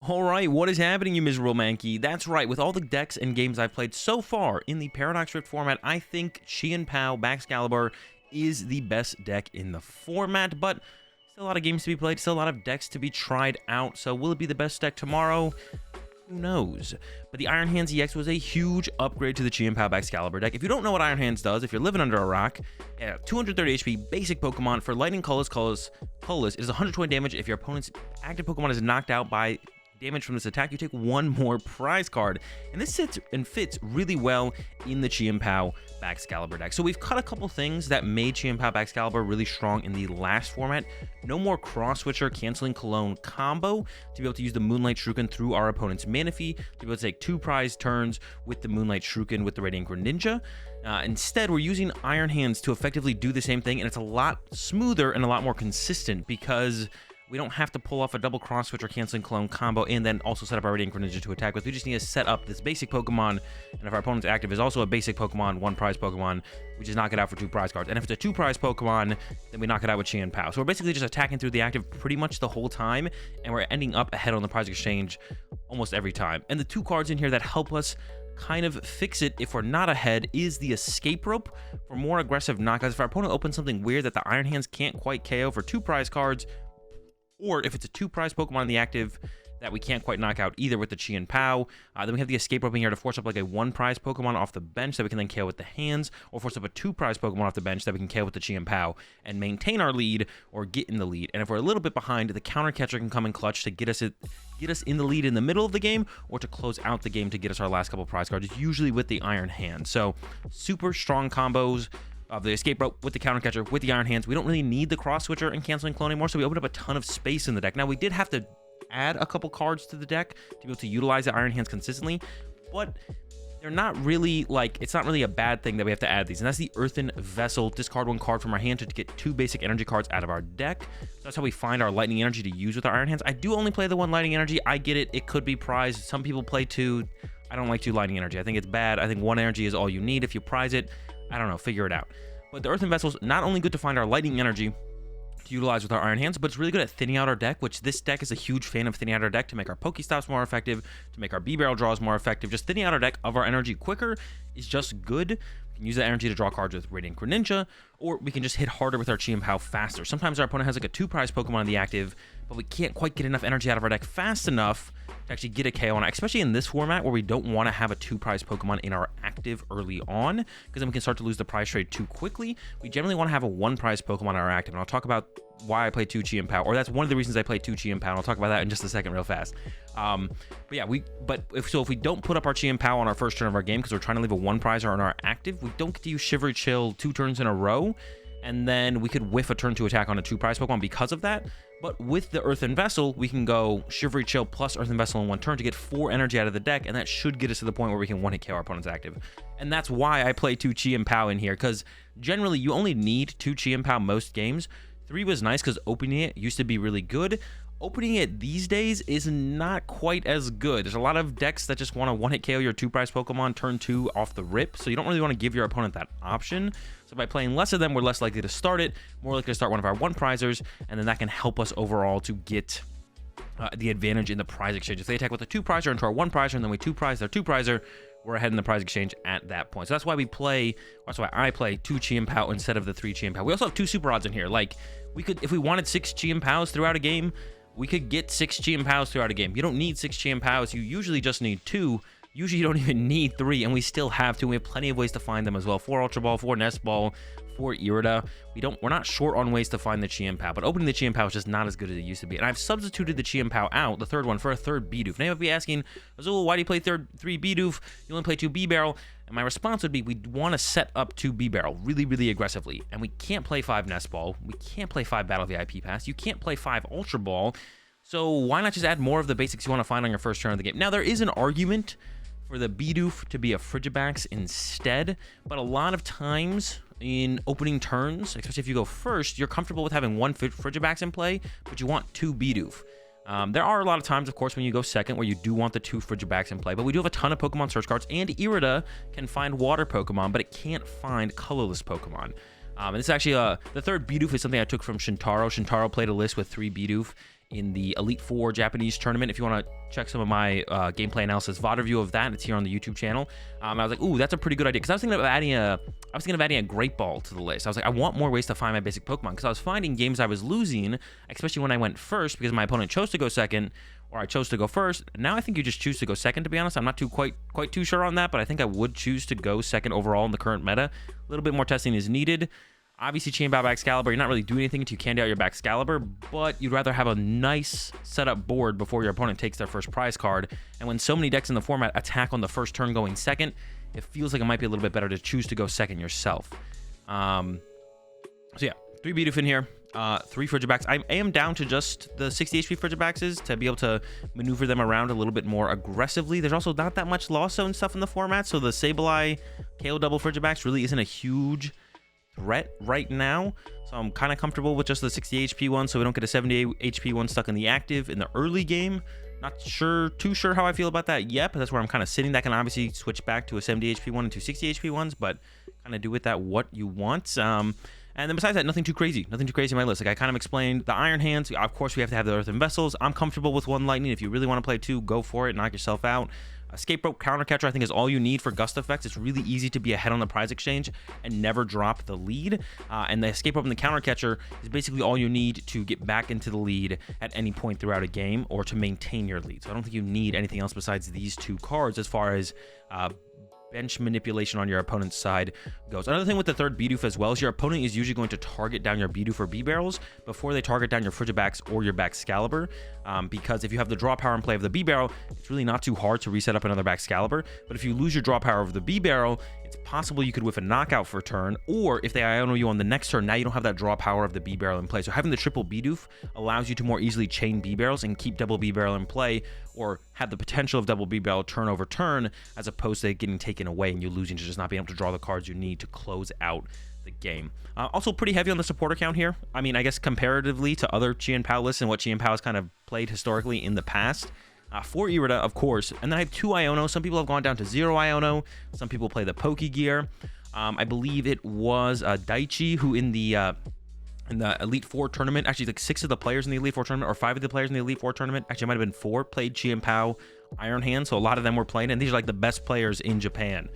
Alright, what is happening, you miserable Mankey? That's right, with all the decks and games I've played so far in the Paradox Rift format, I think Chien-Pao Baxcalibur is the best deck in the format, but still a lot of games to be played, still a lot of decks to be tried out, so will it be the best deck tomorrow? Who knows? But the Iron Hands EX was a huge upgrade to the Chien-Pao Baxcalibur deck. If you don't know what Iron Hands does, if you're living under a rock, 230 HP, basic Pokemon for Lightning colorless, it is 120 damage. If your opponent's active Pokemon is knocked out by damage from this attack, you take one more prize card, and this sits and fits really well in the Chien-Pao Baxcalibur deck. So we've cut a couple things that made Chien-Pao Baxcalibur really strong in the last format. No more cross switcher canceling cologne combo to be able to use the Moonlight Shuriken through our opponent's Manaphy, to be able to take 2 prize turns with the Moonlight Shuriken with the Radiant Greninja. Instead, we're using Iron Hands to effectively do the same thing, and it's a lot smoother and a lot more consistent because we don't have to pull off a double cross switch or canceling clone combo and then also set up our Radiant Greninja to attack with. We just need to set up this basic Pokemon, and if our opponent's active is also a basic Pokemon, 1 prize Pokemon, we just knock it out for 2 prize cards. And if it's a 2 prize Pokemon, then we knock it out with Chien-Pao. So we're basically just attacking through the active pretty much the whole time, and we're ending up ahead on the prize exchange almost every time. And the 2 cards in here that help us kind of fix it if we're not ahead is the Escape Rope for more aggressive knockouts. If our opponent opens something weird that the Iron Hands can't quite KO for 2 prize cards, or if it's a 2 prize Pokemon in the active that we can't quite knock out either with the Chien-Pao, then we have the Escape Rope in here to force up like a 1 prize Pokemon off the bench that we can then KO with the hands, or force up a 2 prize Pokemon off the bench that we can KO with the Chien-Pao and maintain our lead or get in the lead. And if we're a little bit behind, the counter catcher can come in clutch to get us in the lead in the middle of the game, or to close out the game to get us our last couple prize cards, usually with the Iron Hand. So super strong combos of the Escape Rope with the counter catcher with the Iron Hands. We don't really need the cross switcher and canceling clone anymore, so we opened up a ton of space in the deck. Now we did have to add a couple cards to the deck to be able to utilize the Iron Hands consistently, but they're not really like, it's not really a bad thing that we have to add these. And that's the Earthen Vessel. Discard 1 card from our hand to get 2 basic energy cards out of our deck. So that's how we find our lightning energy to use with our Iron Hands. I do only play the 1 lightning energy. I get it, it could be prized. Some people play 2. I don't like 2 lightning energy. I think it's bad. I think 1 energy is all you need. If you prize it, I don't know, figure it out. But the Earthen Vessel is not only good to find our lightning energy to utilize with our Iron Hands, but it's really good at thinning out our deck, which this deck is a huge fan of thinning out our deck to make our PokéStops more effective, to make our Bibarel draws more effective. Just thinning out our deck of our energy quicker is just good. We can use that energy to draw cards with Radiant Greninja, or we can just hit harder with our Chien-Pao faster. Sometimes our opponent has like a 2 prize Pokemon in the active, but we can't quite get enough energy out of our deck fast enough to actually get a KO on it, especially in this format where we don't want to have a 2 prize Pokemon in our active early on, because then we can start to lose the prize trade too quickly. We generally want to have a 1 prize Pokemon in our active, and I'll talk about why I play 2 Chien-Pao, or that's one of the reasons I play 2 Chien-Pao, and I'll talk about that in just a second real fast. But yeah, if we don't put up our Chien-Pao on our first turn of our game because we're trying to leave a 1 prizer on our active, we don't get to use Shivery Chill 2 turns in a row, and then we could whiff a turn to attack on a 2 prize Pokemon because of that. But with the Earthen Vessel, we can go Shivery Chill plus Earthen Vessel in 1 turn to get 4 energy out of the deck, and that should get us to the point where we can 1-hit KO our opponent's active. And that's why I play 2 Chien-Pao in here, because generally you only need 2 Chien-Pao most games. 3 was nice because opening it used to be really good. Opening it these days is not quite as good. There's a lot of decks that just want to 1-hit KO your 2 prize Pokemon turn 2 off the rip, so you don't really want to give your opponent that option. So by playing less of them, we're less likely to start it, more likely to start one of our 1 prizers, and then that can help us overall to get the advantage in the prize exchange. If they attack with a 2 prizer into our 1 prizer, and then we 2 prize their 2 prizer, we're ahead in the prize exchange at that point. So that's why I play 2 Chien-Pao instead of the 3 Chien-Pao. We also have 2 Super Odds in here. Like, we could, if we wanted 6 Chien-Paos throughout a game, we could get 6 Chien-Paos throughout a game. You don't need 6 Chien-Paos. You usually just need 2. Usually you don't even need 3, and we still have 2. We have plenty of ways to find them as well. 4 Ultra Ball, 4 Nest Ball, 4 Irida. We're not short on ways to find the Chien-Pao, but opening the Chien-Pao is just not as good as it used to be. And I've substituted the Chien-Pao out, the 3rd one, for a 3rd Bidoof. Now you might be asking, Azul, why do you play 3 Bidoof? You only play 2 Bibarel. And my response would be, we want to set up 2 Bibarel really, really aggressively. And we can't play 5 Nest Ball. We can't play 5 Battle VIP Pass. You can't play 5 Ultra Ball. So why not just add more of the basics you want to find on your first turn of the game? Now, there is an argument for the Bidoof to be a Frigibax instead, but a lot of times in opening turns, especially if you go first, you're comfortable with having 1 Frigibax in play, but you want 2 Bidoof. There are a lot of times, of course, when you go second where you do want the 2 Frigibax in play, but we do have a ton of Pokemon search cards, and Irida can find water Pokemon, but it can't find colorless Pokemon. And this is actually, the 3rd Bidoof is something I took from Shintaro. Shintaro played a list with 3 Bidoof in the Elite Four Japanese tournament. If you want to check some of my gameplay analysis VOD review of that, it's here on the YouTube channel. I was like, ooh, that's a pretty good idea, because I was thinking of adding a Great Ball to the list. I was like, I want more ways to find my basic Pokemon, because I was finding games I was losing, especially when I went first, because my opponent chose to go second, or I chose to go first. Now I think you just choose to go second, to be honest. I'm not quite too sure on that, but I think I would choose to go second overall in the current meta. A little bit more testing is needed. Obviously, Chien-Pao Baxcalibur, you're not really doing anything until you candy out your Baxcalibur, but you'd rather have a nice setup board before your opponent takes their first prize card. And when so many decks in the format attack on the first turn going second, it feels like it might be a little bit better to choose to go second yourself. So yeah, 3 Bidoof in here, 3 Frigibax. I am down to just the 60 HP Frigibaxes to be able to maneuver them around a little bit more aggressively. There's also not that much Lost Zone stuff in the format, so the Sableye KO double Frigibax really isn't a huge threat right now, so I'm kind of comfortable with just the 60 HP one, so we don't get a 70 HP one stuck in the active in the early game. Not too sure how I feel about that yet, but that's where I'm kind of sitting. That can obviously switch back to a 70 HP one and 2 60 HP ones, but kind of do with that what you want. And then besides that, nothing too crazy in my list. Like I kind of explained, the Iron Hands, of course we have to have the Earthen Vessels. I'm comfortable with 1 Lightning. If you really want to play 2, go for it, knock yourself out. Escape Rope Countercatcher, I think, is all you need for Gust effects. It's really easy to be ahead on the prize exchange and never drop the lead. And the Escape Rope and the Countercatcher is basically all you need to get back into the lead at any point throughout a game, or to maintain your lead. So I don't think you need anything else besides these 2 cards as far as bench manipulation on your opponent's side goes. Another thing with the 3rd Bidoof as well is your opponent is usually going to target down your Bidoof or Bibarels before they target down your Frigibax or your Baxcalibur, because if you have the draw power in play of the Bibarel, it's really not too hard to reset up another Baxcalibur. But if you lose your draw power of the Bibarel, it's possible you could whiff a knockout for a turn, or if they Iono you on the next turn, now you don't have that draw power of the Bibarel in play. So having the triple Bidoof allows you to more easily chain Bibarels and keep double Bibarel in play, or have the potential of double Bibarel turn over turn, as opposed to getting taken away and you losing to just not being able to draw the cards you need to close out the game. Also pretty heavy on the supporter count here. I mean, I guess comparatively to other Chien-Pao lists and what Chien-Pao has kind of played historically in the past. 4 Irida, of course, and then I have 2 Iono. Some people have gone down to 0 Iono. Some people play the Pokegear. I believe it was Daichi who in the Elite Four tournament, actually like 6 of the players in the Elite Four tournament, or 5 of the players in the Elite Four tournament, actually it might have been 4, played Chien-Pao Iron Hand, so a lot of them were playing, and these are like the best players in Japan.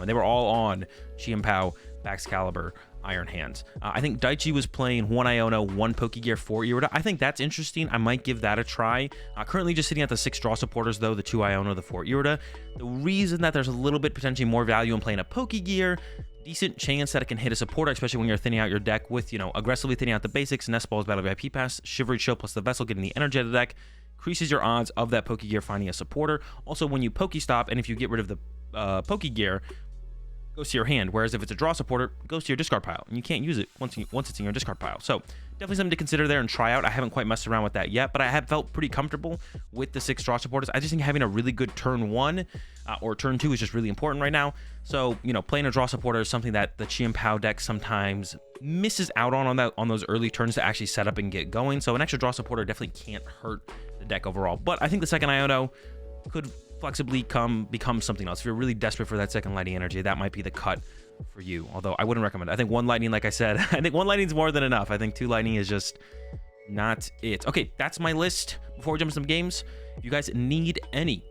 They were all on Chien-Pao Baxcalibur Iron Hands. I think Daichi was playing 1 Iono, 1 Pokegear, 4 Irida. I think that's interesting. I might give that a try. Currently just sitting at the 6 draw supporters though, the 2 Iono, the 4 Irida. The reason that there's a little bit potentially more value in playing a Pokegear, decent chance that it can hit a supporter, especially when you're thinning out your deck with, aggressively thinning out the basics, Nest Ball's Battle VIP Pass, Shivery Chill plus the Vessel, getting the energy out of the deck, increases your odds of that Pokegear finding a supporter. Also, when you PokéStop, and if you get rid of the Pokegear, goes to your hand, whereas if it's a draw supporter, it goes to your discard pile, and you can't use it once it's in your discard pile. So definitely something to consider there and try out. I haven't quite messed around with that yet, but I have felt pretty comfortable with the 6 draw supporters. I just think having a really good turn 1 or turn 2 is just really important right now. So, playing a draw supporter is something that the Chien-Pao deck sometimes misses out on those early turns to actually set up and get going. So an extra draw supporter definitely can't hurt the deck overall. But I think the second Iono could flexibly become something else. If you're really desperate for that second lightning energy, that might be the cut for you. Although I wouldn't recommend it. I think 1 lightning, like I said, I think 1 lightning is more than enough. I think 2 lightning is just not it. Okay, that's my list. Before we jump into some games, if you guys need any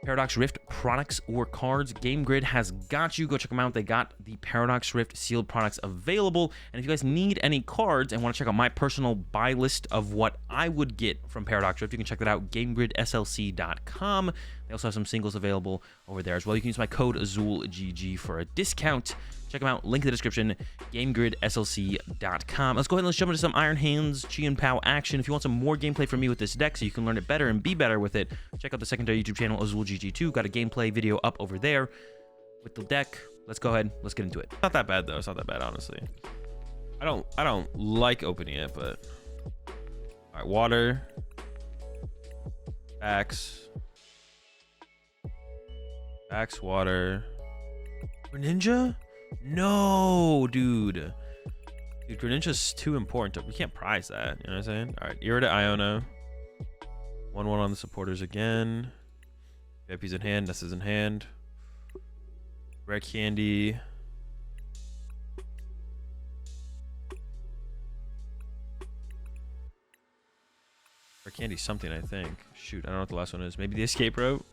Paradox Rift products or cards, Game Grid has got you. Go check them out. They got the Paradox Rift sealed products available. And if you guys need any cards and want to check out my personal buy list of what I would get from Paradox Rift, you can check that out, GameGridSLC.com. They also have some singles available over there as well. You can use my code AzulGG for a discount. Check them out. Link in the description, GameGridSLC.com. Let's go ahead and let's jump into some Iron Hands Chien-Pao action. If you want some more gameplay from me with this deck so you can learn it better and be better with it, check out the secondary YouTube channel, AzulGG2. Got a gameplay video up over there with the deck. Let's go ahead. Let's get into it. Not that bad though. It's not that bad, honestly. I don't like opening it, but all right. Water, Bax, water, Greninja? No, dude. Dude, Greninja's too important. We can't prize that. You know what I'm saying? All right, Irida Iono. 1/1 on the supporters again. VIP's in hand. Nest is in hand. Rare Candy. Candy something, I think. Shoot, I don't know what the last one is. Maybe the Escape Rope?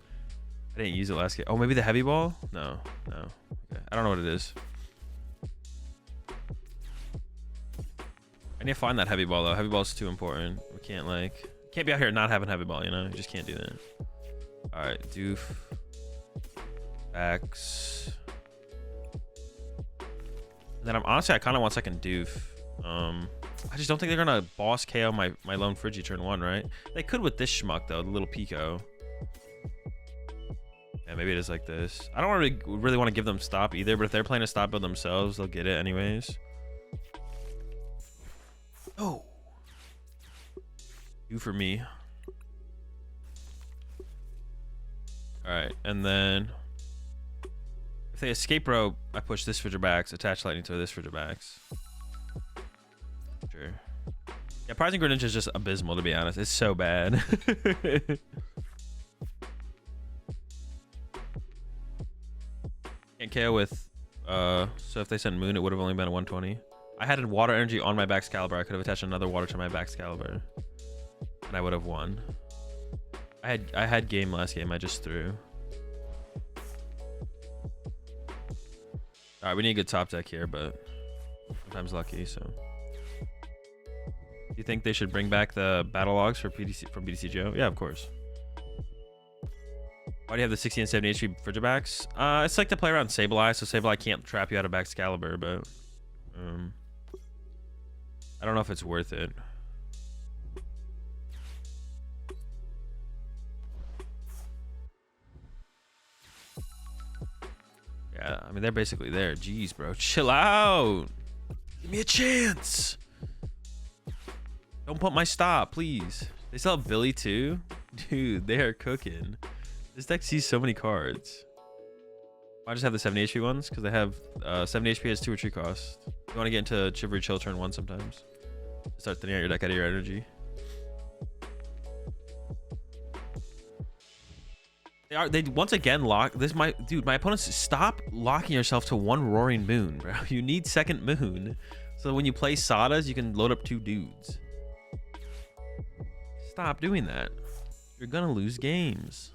I didn't use it last game. Oh, maybe the Heavy Ball? No. Okay. I don't know what it is. I need to find that Heavy Ball, though. Heavy Ball's too important. We can't, like... Can't be out here not having Heavy Ball, you know? You just can't do that. Alright, Doof. Bax. And then honestly, I kind of want second Doof. I just don't think they're gonna boss KO my lone Frigi turn 1, right? They could with this schmuck though, the little Pico. Yeah, maybe it is like this. I don't really want to give them stop either, but if they're playing a stop build themselves, they'll get it anyways. Oh, you for me. All right, and then if they Escape Rope, I push this Frigibax, attach lightning to this Frigibax. Sure. Yeah, Prizing Greninja is just abysmal, to be honest. It's so bad. Can't KO with, so if they sent Moon, it would have only been a 120. I had water energy on my Baxcalibur. I could have attached another water to my Baxcalibur, and I would have won. I had game last game. I just threw. All right, we need a good top deck here, but sometimes lucky. So, do you think they should bring back the battle logs for PDC from BDCGO? Yeah, of course. Why do you have the 60 and 70 HP Frigibax? It's like to play around Sableye, so Sableye can't trap you out of Baxcalibur, but I don't know if it's worth it. Yeah, I mean, they're basically there. Jeez, bro. Chill out. Give me a chance. Don't put my stop, please. They still have Billy, too? Dude, they are cooking. This deck sees so many cards. I just have the 70 HP ones because they have 70 HP has 2 retreat cost. You want to get into Chivalry Chill turn 1 sometimes. Start thinning out your deck out of your energy. They once again lock this. My opponents, stop locking yourself to 1 Roaring Moon, bro. You need second Moon, so when you play Sadas, you can load up 2 dudes. Stop doing that. You're gonna lose games.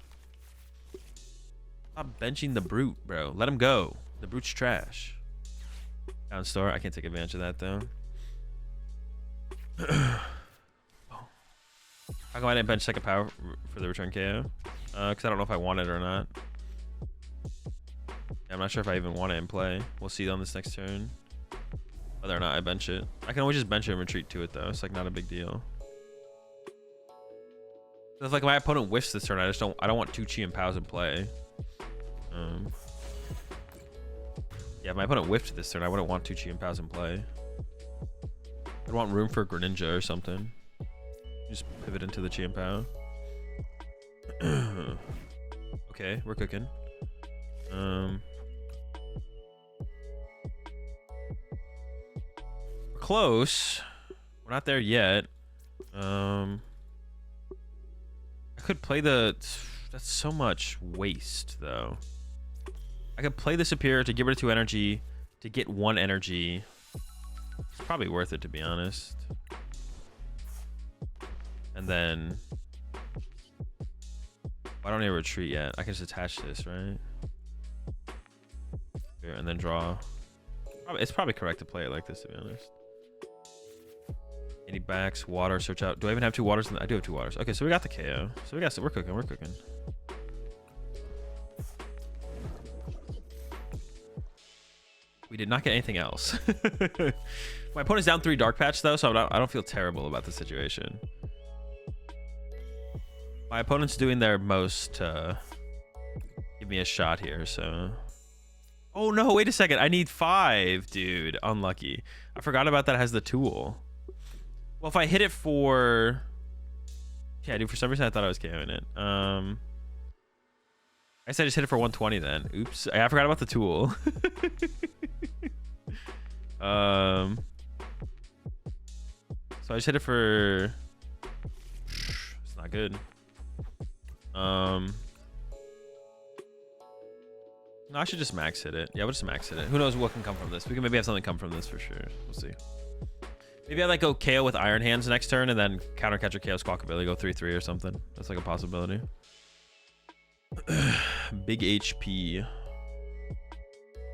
Stop benching the Brute, bro. Let him go. The Brute's trash. Down store. I can't take advantage of that though. How come I didn't bench second power for the return KO? Because I don't know if I want it or not. Yeah, I'm not sure if I even want it in play. We'll see on this next turn whether or not I bench it. I can always just bench it and retreat to it though. It's like not a big deal. So if like my opponent whiffs this turn, I don't want 2 Chien-Paos in play. Yeah, if my opponent whiffed this turn, I wouldn't want 2 Chien-Paos in play. I'd want room for Greninja or something. Just pivot into the Chien-Pao. Okay, we're cooking. We're close. We're not there yet. I could play the... That's so much waste, though. I could play the Superior to get rid of 2 energy, to get 1 energy. It's probably worth it, to be honest. And then... Why don't I retreat yet? I can just attach this, right? Here, and then draw. It's probably correct to play it like this, to be honest. Any backs, water, search out. Do I even have 2 waters? I do have 2 waters. Okay, so we got the KO. So we're cooking, we're cooking. We did not get anything else. My opponent's down 3 Dark Patch though, so I don't feel terrible about the situation. My opponent's doing their most to give me a shot here, so... Oh no, wait a second. I need 5, dude. Unlucky. I forgot about that has the tool. Well, if I hit it for... Yeah, dude, for some reason I thought I was KOing it. I said I just hit it for 120 then. Oops. I forgot about the tool. So I just hit it for... It's not good. No, I should just max hit it. Yeah, we'll just max hit it. Who knows what can come from this? We can maybe have something come from this for sure. We'll see. Maybe I like go KO with Iron Hands next turn and then counter catcher KO Squawkabilly, go 3-3 or something. That's like a possibility. Big HP.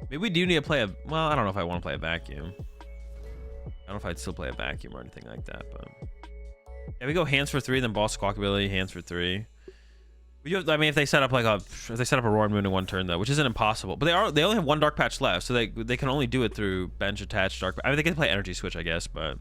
Maybe we do need to play a... Well, I don't know if I want to play a vacuum. I don't know if I'd still play a vacuum or anything like that, but... Yeah, we go hands for 3, then ball Squawkabilly, hands for 3. I mean, if they set up like a Roaring Moon in one turn though, which isn't impossible, but they only have 1 Dark Patch left, so they can only do it through bench attached Dark. I mean, they can play Energy Switch, I guess, but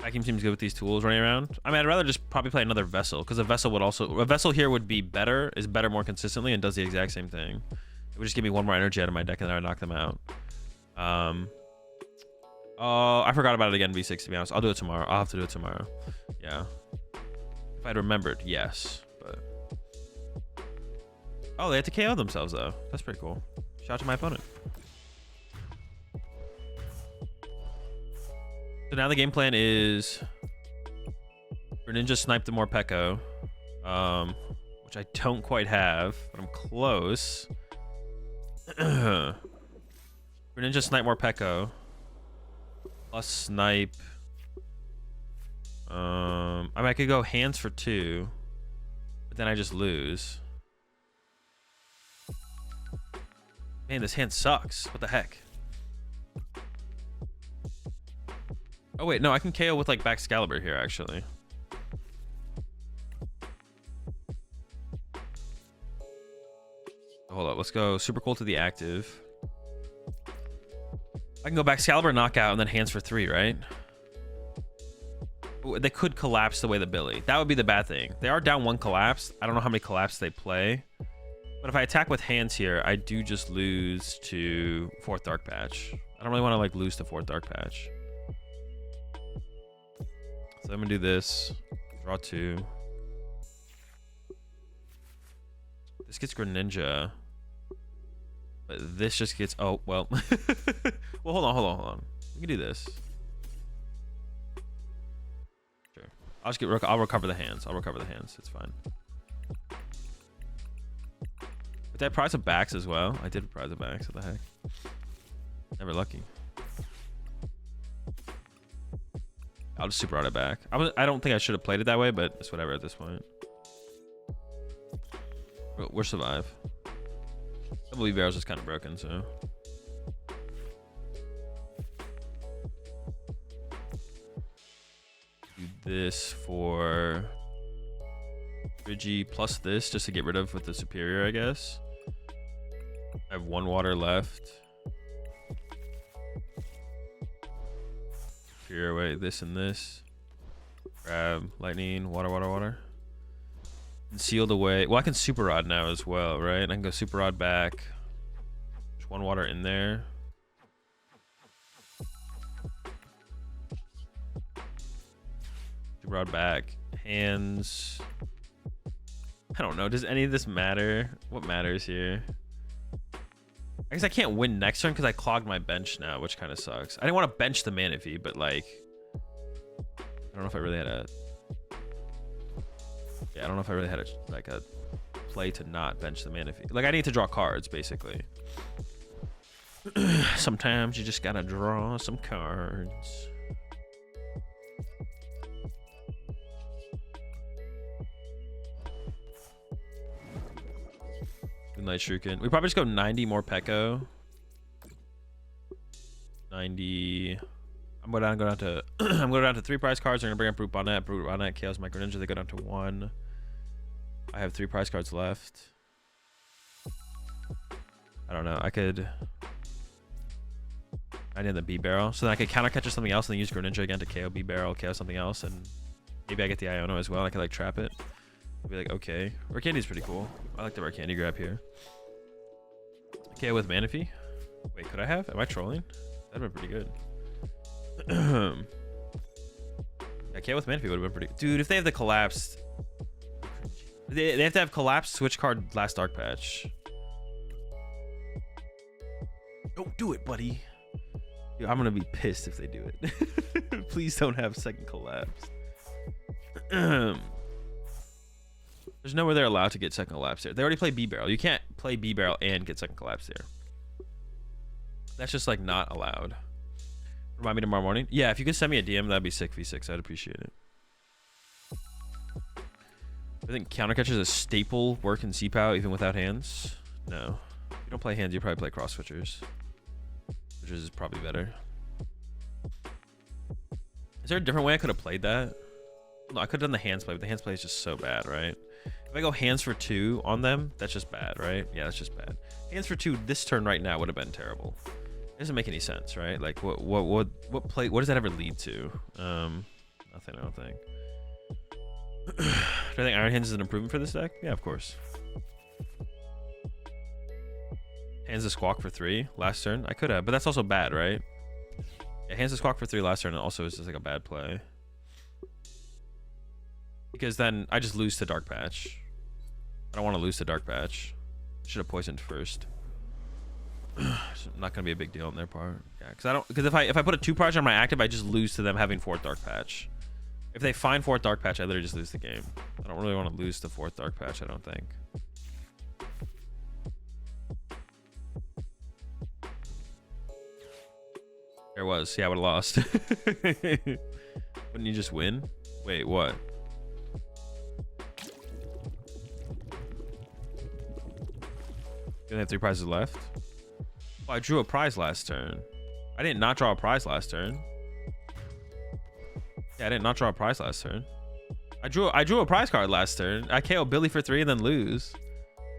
vacuum seems good with these tools running around. I mean, I'd rather just probably play another Vessel because a Vessel here would be better, is better more consistently, and does the exact same thing. It would just give me 1 more energy out of my deck, and then I would knock them out. Oh, I forgot about it again, V6, to be honest. I'll do it tomorrow. I'll have to do it tomorrow. Yeah. If I'd remembered, yes. But... Oh, they had to KO themselves, though. That's pretty cool. Shout out to my opponent. So now the game plan is... Greninja snipe the Morpeko. Which I don't quite have, but I'm close. Greninja snipe Morpeko. Plus snipe. I mean, I could go hands for 2, but then I just lose. Man, this hand sucks. What the heck? Oh wait, no, I can KO with like Baxcalibur here actually. Hold up, let's go super cool to the active. I can go Baxcalibur knockout and then hands for 3, right? They could collapse the way the Billy. That would be the bad thing. They are down 1 collapse. I don't know how many collapse they play. But if I attack with hands here, I do just lose to 4th Dark Patch. I don't really want to like lose to 4th Dark Patch. So I'm gonna do this. Draw 2. This gets Greninja. But this just gets... Oh, well. Well, hold on. We can do this. Sure. I'll recover the hands. It's fine. But did I prize a Bax as well? I did prize a Bax. What the heck? Never lucky. I'll just super out it back. I don't think I should have played it that way, but it's whatever at this point. We'll survive. W barrels is kind of broken, so. Do this for Frigi plus this just to get rid of with the superior, I guess. I have 1 water left. Superior away this and this. Grab lightning, water. And sealed away. Well, I can super rod now as well, right? I can go super rod back. Just 1 water in there. Super rod back. Hands. I don't know. Does any of this matter? What matters here? I guess I can't win next turn because I clogged my bench now, which kind of sucks. I didn't want to bench the Manaphy, but like, I don't know if I really had a. Yeah, I don't know if I really had a play to not bench the Manaphy. Like, I need to draw cards, basically. Sometimes you just gotta draw some cards. Night Shuriken. We probably just go 90 more Peko. 90. I'm going down to I'm going down to 3 prize cards. I'm gonna bring up Brute Bonnet. Brute Bonnet KOs my Greninja. They go down to 1. I have 3 prize cards left. I don't know. I need the Bibarel. So then I could counter catch or something else and then use Greninja again to KO Bibarel, KO something else, and maybe I get the Iono as well. And I could like trap it. I'd be like, okay. Rare Candy's pretty cool. I like the Rare Candy grab here. KO with Manaphy. Wait, could I have? Am I trolling? That'd been pretty good. Yeah, KO with Manaphy would have been pretty good. Dude, if they have the collapsed... They have to have collapsed switch card last Dark Patch. Don't do it, buddy. Dude, I'm gonna be pissed if they do it. Please don't have second collapse. There's nowhere they're allowed to get second collapse there. They already play Bibarel. You can't play Bibarel and get second collapse there. That's just like not allowed. Remind me tomorrow morning. Yeah, if you could send me a DM, that'd be sick v6. I'd appreciate it. I think counter catch is a staple work in Chien-Pao even without hands. No. If you don't play hands, you probably play cross switchers, which is probably better. Is there a different way I could have played that? No, I could have done the hands play, but the hands play is just so bad, right? If I go hands for 2 on them, that's just bad, right? Yeah, that's just bad. Hands for 2 this turn right now would have been terrible. It doesn't make any sense, right? Like what does that ever lead to? Nothing, I don't think. Do I think Iron Hands is an improvement for this deck? Yeah, of course. Hands to Squawk for 3 last turn. I could have, but that's also bad, right? Yeah, hands to Squawk for 3 last turn also is just like a bad play. Because then I just lose to Dark Patch. I don't want to lose to Dark Patch. Should have poisoned first. It's not gonna be a big deal on their part. Yeah, because if I put a 2 project on my active, I just lose to them having 4th Dark Patch. If they find 4th Dark Patch, I literally just lose the game. I don't really want to lose to 4th Dark Patch, I don't think. There was. Yeah, I would have lost. Wouldn't you just win? Wait, what? You only have 3 prizes left? Oh, I drew a prize last turn. I did not draw a prize last turn. Yeah, I did not draw a prize last turn. I drew a prize card last turn. I KO Billy for 3 and then lose.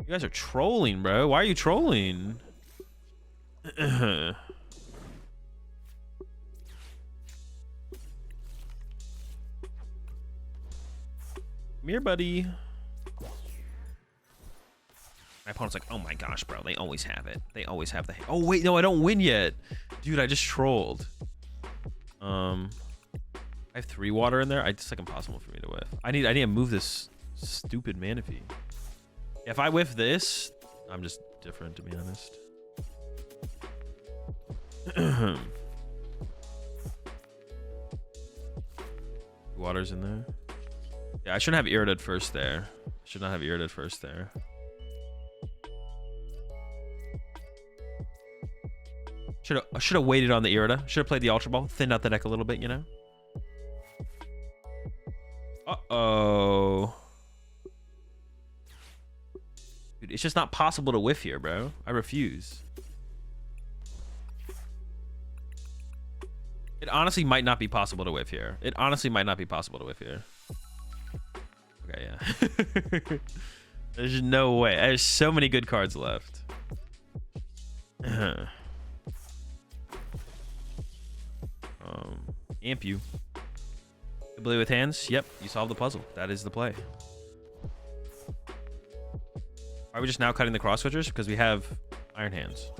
You guys are trolling, bro. Why are you trolling? Come here, buddy. My opponent's like, oh my gosh, bro. They always have it. They always have the... Oh, wait. No, I don't win yet. Dude, I just trolled. I have 3 water in there. It's like impossible for me to whiff. I need to move this stupid Manaphy. If I whiff this, I'm just different, to be honest. Water's in there. Yeah, I shouldn't have Irida first there. I should not have Irida first there. Should have waited on the Irida. Should have played the Ultra Ball, thinned out the deck a little bit, you know. Uh-oh. Dude, it's just not possible to whiff here, bro. I refuse. It honestly might not be possible to whiff here. It honestly might not be possible to whiff here. Okay, yeah. There's no way. There's so many good cards left. Amp you. Ability with hands. Yep, you solved the puzzle. That is the play. Are we just now cutting the cross switchers? Because we have Iron Hands.